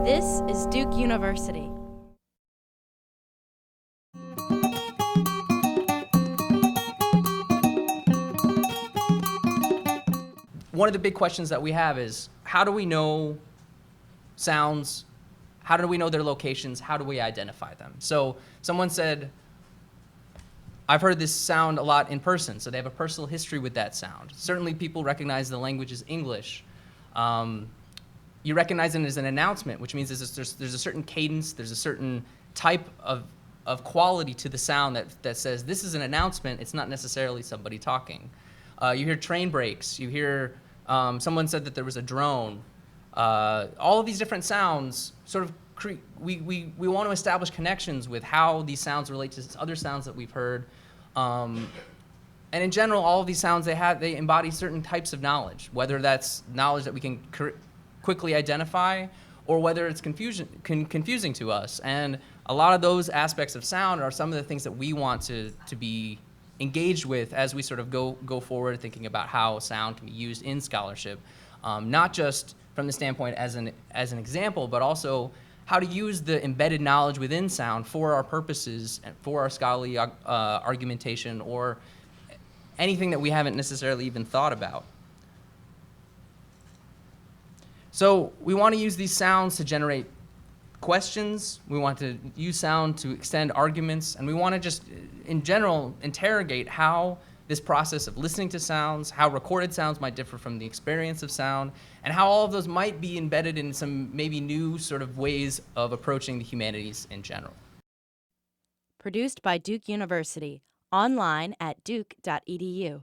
This is Duke University. One of the big questions that we have is, how do we know sounds? How do we know their locations? How do we identify them? So someone said, I've heard this sound a lot in person, so they have a personal history with that sound. Certainly people recognize the language as English. You recognize it as an announcement, which means there's a certain cadence, there's a certain type of quality to the sound that says this is an announcement, it's not necessarily somebody talking. You hear train brakes, you hear, someone said that there was a drone. All of these different sounds sort of we want to establish connections with how these sounds relate to other sounds that we've heard. And in general, all of these sounds, they embody certain types of knowledge, whether that's knowledge that we can quickly identify or whether it's confusing to us. And a lot of those aspects of sound are some of the things that we want to be engaged with as we sort of go forward thinking about how sound can be used in scholarship, not just from the standpoint as an example, but also how to use the embedded knowledge within sound for our purposes and for our scholarly argumentation or anything that we haven't necessarily even thought about. So we want to use these sounds to generate questions, we want to use sound to extend arguments, and we want to just, in general, interrogate how this process of listening to sounds, how recorded sounds might differ from the experience of sound, and how all of those might be embedded in some maybe new sort of ways of approaching the humanities in general. Produced by Duke University, online at duke.edu.